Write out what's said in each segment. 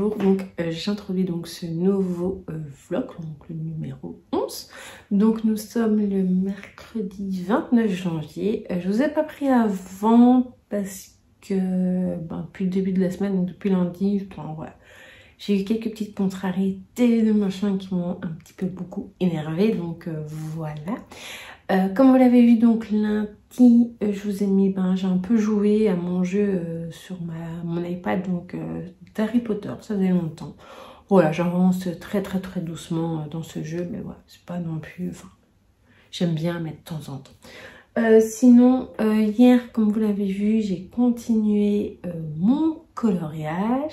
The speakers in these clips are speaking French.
bonjour, donc j'introduis donc ce nouveau vlog, donc le numéro 11. Donc nous sommes le mercredi 29 janvier. Je vous ai pas pris avant parce que depuis le début de la semaine, donc depuis lundi, voilà, j'ai eu quelques petites contrariétés de machin qui m'ont un petit peu beaucoup énervé, donc voilà. Comme vous l'avez vu donc lundi, je vous ai mis, j'ai un peu joué à mon jeu sur mon iPad, donc d'Harry Potter, ça faisait longtemps. Voilà, j'avance très doucement dans ce jeu, mais voilà, c'est pas non plus, j'aime bien mettre de temps en temps. Sinon, hier, comme vous l'avez vu, j'ai continué mon coloriage.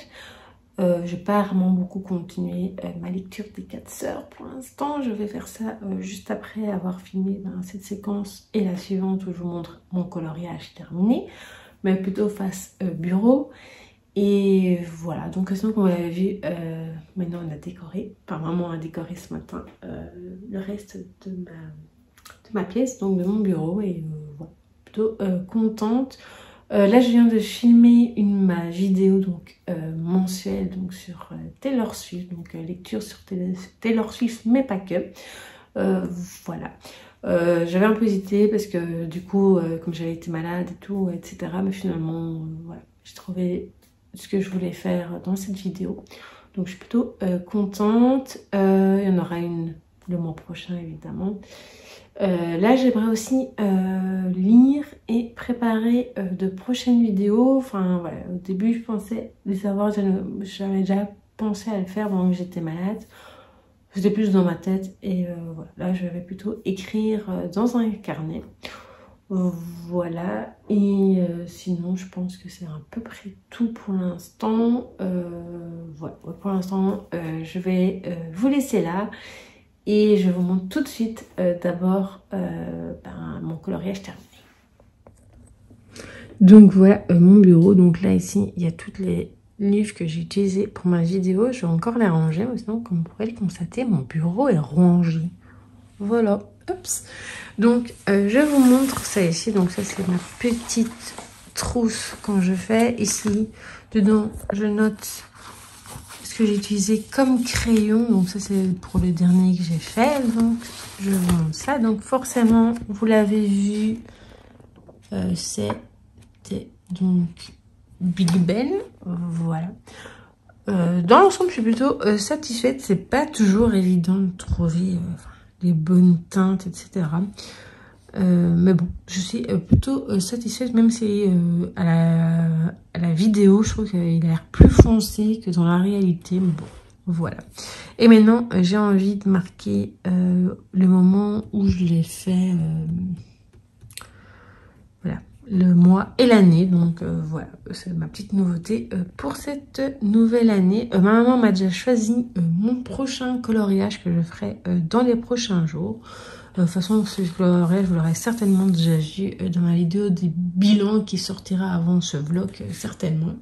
Je n'ai pas vraiment beaucoup continué ma lecture des 4 sœurs pour l'instant. Je vais faire ça juste après avoir filmé cette séquence et la suivante où je vous montre mon coloriage terminé, mais plutôt face bureau. Et voilà, donc sinon comme vous l'avez vu, maintenant on a décoré, maman a décoré ce matin le reste de ma pièce, donc de mon bureau, et voilà, plutôt contente. Là je viens de filmer ma vidéo donc mensuelle donc sur Taylor Swift, donc lecture sur Taylor Swift mais pas que. Voilà, j'avais un peu hésité parce que du coup comme j'avais été malade et tout, etc., mais finalement voilà, j'ai trouvé ce que je voulais faire dans cette vidéo, donc je suis plutôt contente. Il y en aura une le mois prochain évidemment. Là j'aimerais aussi lire et préparer de prochaines vidéos. Enfin voilà, au début je pensais les avoir, j'avais déjà pensé à le faire pendant que j'étais malade. C'était plus dans ma tête et voilà, là je vais plutôt écrire dans un carnet. Voilà, et sinon je pense que c'est à peu près tout pour l'instant. Voilà, pour l'instant je vais vous laisser là. Et je vous montre tout de suite d'abord mon coloriage terminé. Donc voilà mon bureau. Donc là ici il y a tous les livres que j'ai utilisés pour ma vidéo. Je vais encore les ranger, mais sinon comme vous pouvez le constater, mon bureau est rangé. Voilà, oups. Donc je vous montre ça ici. Donc ça c'est ma petite trousse quand je fais. Ici dedans je note que j'ai utilisé comme crayon, donc ça c'est pour le dernier que j'ai fait, donc je vous montre ça. Donc forcément vous l'avez vu, c'était donc Big Ben, voilà. Dans l'ensemble je suis plutôt satisfaite. C'est pas toujours évident de trouver les bonnes teintes, etc. Mais bon, je suis plutôt satisfaite, même si à la vidéo, je trouve qu'il a l'air plus foncé que dans la réalité. Mais bon, voilà. Et maintenant, j'ai envie de marquer le moment où je l'ai fait, voilà, le mois et l'année. Donc voilà, c'est ma petite nouveauté pour cette nouvelle année. Ma maman m'a déjà choisi mon prochain coloriage que je ferai dans les prochains jours. De toute façon, ce coloriage, vous l'aurez certainement déjà vu dans ma vidéo des bilans qui sortira avant ce vlog, certainement.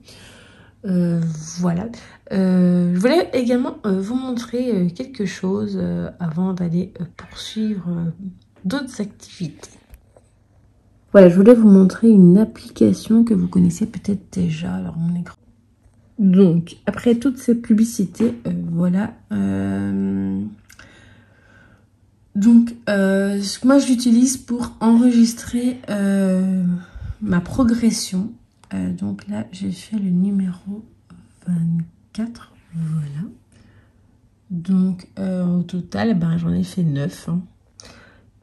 Voilà. Je voulais également vous montrer quelque chose avant d'aller poursuivre d'autres activités. Voilà, je voulais vous montrer une application que vous connaissez peut-être déjà. Alors, mon écran. Donc, après toutes ces publicités, voilà. Donc, moi, je l'utilise pour enregistrer ma progression. Donc là, j'ai fait le numéro 24. Voilà. Donc, au total, j'en ai fait 9. Hein.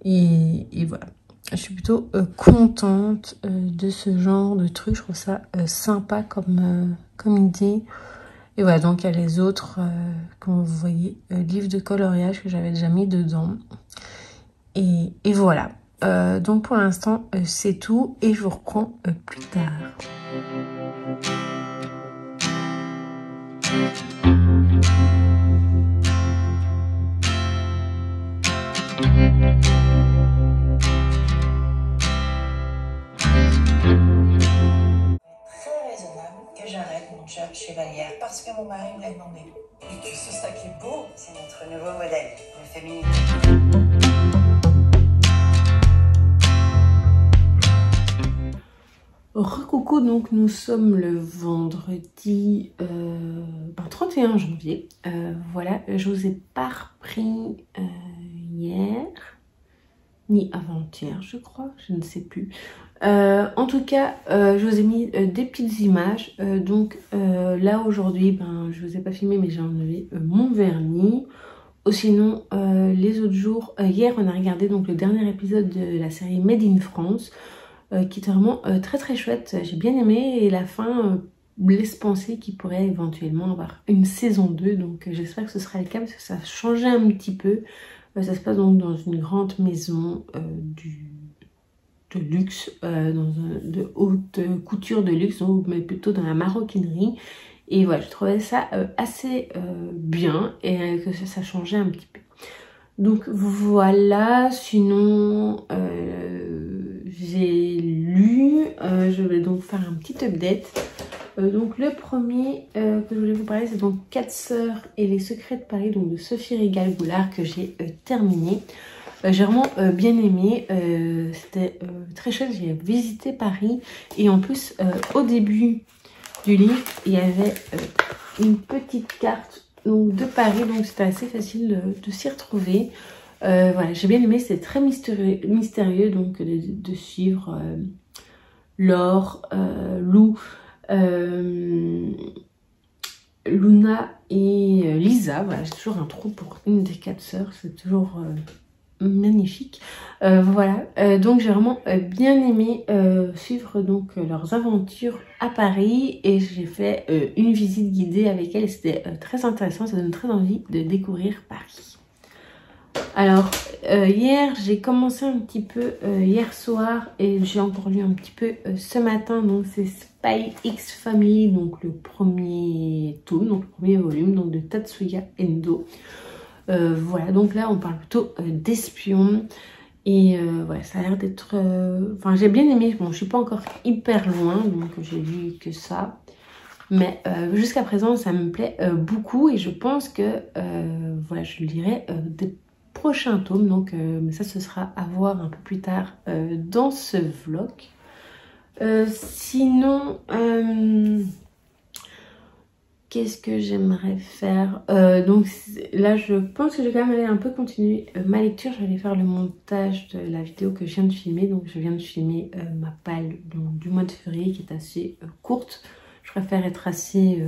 Et voilà. Je suis plutôt contente de ce genre de truc. Je trouve ça sympa comme idée. Et voilà, donc il y a les autres, comme vous voyez, livres de coloriage que j'avais déjà mis dedans. Et voilà. Donc pour l'instant, c'est tout. Et je vous reprends plus tard. Chevalière parce que mon mari me l'a demandé. Et que c'est ça qui est beau, c'est notre nouveau modèle, le féminin. Recoucou, donc nous sommes le vendredi 31 janvier. Voilà, je vous ai pas repris hier, ni avant-hier je crois, je ne sais plus. En tout cas, je vous ai mis des petites images. Donc là aujourd'hui, je vous ai pas filmé mais j'ai enlevé mon vernis. Ou sinon, les autres jours, hier on a regardé donc le dernier épisode de la série Made in France. Qui était vraiment très très chouette, j'ai bien aimé et la fin laisse penser qu'il pourrait éventuellement avoir une saison 2, donc j'espère que ce sera le cas parce que ça a changé un petit peu. Ça se passe donc dans une grande maison de luxe, de haute couture de luxe, donc, mais plutôt dans la maroquinerie. Et voilà, je trouvais ça assez bien et que ça changeait un petit peu. Donc voilà, sinon j'ai lu, je vais donc faire un petit update. Donc le premier que je voulais vous parler, c'est donc 4 sœurs et les secrets de Paris, donc de Sophie Régal-Goulart, que j'ai terminé. J'ai vraiment bien aimé, c'était très chouette, j'ai visité Paris et en plus au début du livre il y avait une petite carte donc de Paris, donc c'était assez facile de s'y retrouver. Voilà, j'ai bien aimé, c'est très mystérieux donc de suivre Laure, Lou, Luna et Lisa. Voilà, j'ai toujours un trou pour une des 4 sœurs, c'est toujours magnifique. Voilà, donc j'ai vraiment bien aimé suivre donc leurs aventures à Paris et j'ai fait une visite guidée avec elles. C'était très intéressant, ça donne très envie de découvrir Paris. Alors hier j'ai commencé un petit peu hier soir et j'ai encore lu un petit peu ce matin, donc c'est Spy X Family, donc le premier tome, donc le premier volume donc de Tatsuya Endo. Voilà, donc là on parle plutôt d'espions et voilà, ça a l'air d'être enfin j'ai bien aimé. Bon, je suis pas encore hyper loin, donc j'ai lu que ça, mais jusqu'à présent ça me plaît beaucoup et je pense que voilà, je lirai des prochains tomes, donc mais ça ce sera à voir un peu plus tard dans ce vlog. Sinon qu'est-ce que j'aimerais faire, donc là je pense que je vais quand même aller un peu continuer ma lecture. Je vais aller faire le montage de la vidéo que je viens de filmer. Donc je viens de filmer ma palle du mois de février qui est assez courte. Je préfère être assez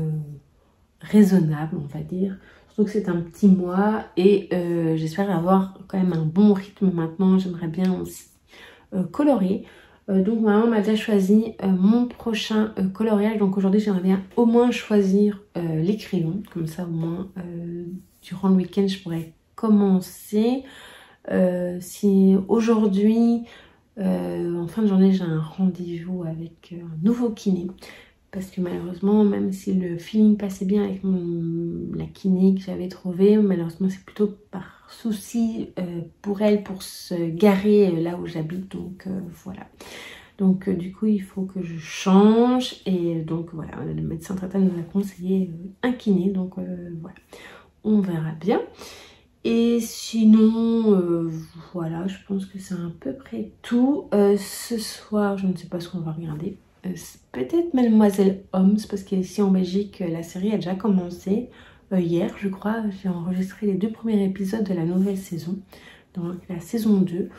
raisonnable, on va dire. Surtout que c'est un petit mois et j'espère avoir quand même un bon rythme maintenant. J'aimerais bien aussi colorier. Donc ma maman m'a déjà choisi mon prochain coloriage. Donc aujourd'hui j'aimerais bien au moins choisir les crayons. Comme ça au moins durant le week-end je pourrais commencer. Si aujourd'hui en fin de journée j'ai un rendez-vous avec un nouveau kiné. Parce que malheureusement, même si le feeling passait bien avec la kiné que j'avais trouvée, malheureusement c'est plutôt par souci pour elle pour se garer là où j'habite. Donc voilà. Donc du coup il faut que je change. Et donc voilà, le médecin traitant nous a conseillé un kiné. Donc voilà, on verra bien. Et sinon, voilà, je pense que c'est à peu près tout. Ce soir, je ne sais pas ce qu'on va regarder. Peut-être Mademoiselle Holmes, parce qu'ici en Belgique la série a déjà commencé hier je crois. J'ai enregistré les 2 premiers épisodes de la nouvelle saison, donc la saison 2.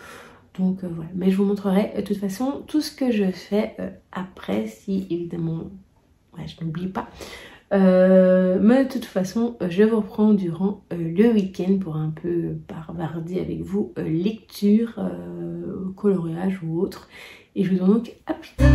Donc voilà, mais je vous montrerai de toute façon tout ce que je fais après, si évidemment ouais, je n'oublie pas. Mais de toute façon je vous reprends durant le week-end pour un peu bavarder avec vous lecture, coloriage ou autre. Et je vous dis donc à plus tard.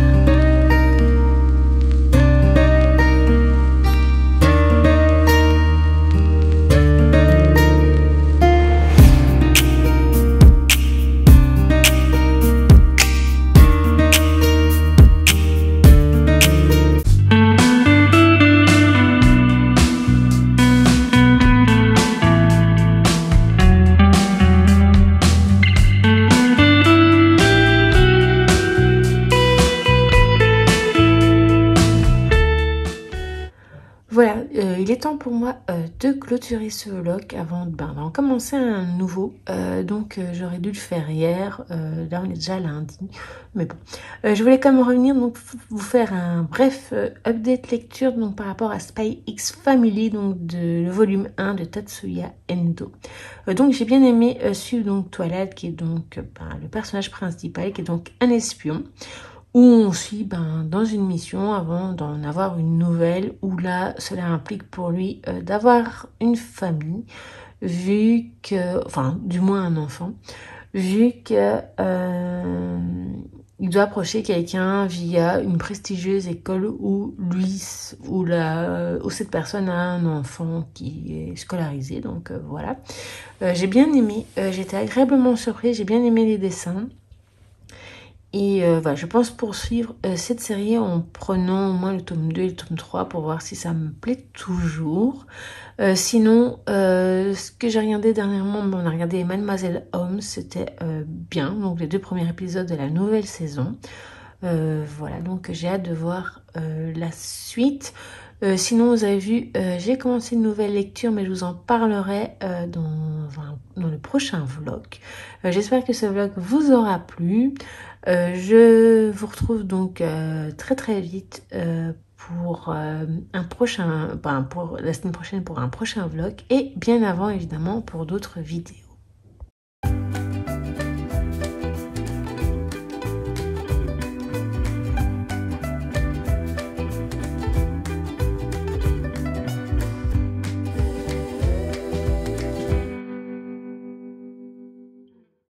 voilà, il est temps pour moi de clôturer ce vlog avant d'en commencer un nouveau. Donc j'aurais dû le faire hier, là on est déjà lundi, mais bon. Je voulais quand même revenir, donc vous faire un bref update lecture donc par rapport à Spy X Family, donc de le volume 1 de Tatsuya Endo. Donc j'ai bien aimé suivre donc Twilight, qui est donc le personnage principal, qui est donc un espion, où on suit dans une mission avant d'en avoir une nouvelle, où là cela implique pour lui d'avoir une famille, vu que, enfin du moins un enfant, vu que il doit approcher quelqu'un via une prestigieuse école où cette personne a un enfant qui est scolarisé. Donc voilà, j'ai bien aimé, j'étais agréablement surprise, j'ai bien aimé les dessins. Et voilà, je pense poursuivre cette série en prenant au moins le tome 2 et le tome 3 pour voir si ça me plaît toujours. Sinon, ce que j'ai regardé dernièrement, on a regardé Mademoiselle Holmes, c'était bien, donc les 2 premiers épisodes de la nouvelle saison. Voilà, donc j'ai hâte de voir la suite. Sinon, vous avez vu, j'ai commencé une nouvelle lecture, mais je vous en parlerai dans le prochain vlog. J'espère que ce vlog vous aura plu. Je vous retrouve donc très très vite pour pour la semaine prochaine pour un prochain vlog, et bien avant évidemment pour d'autres vidéos.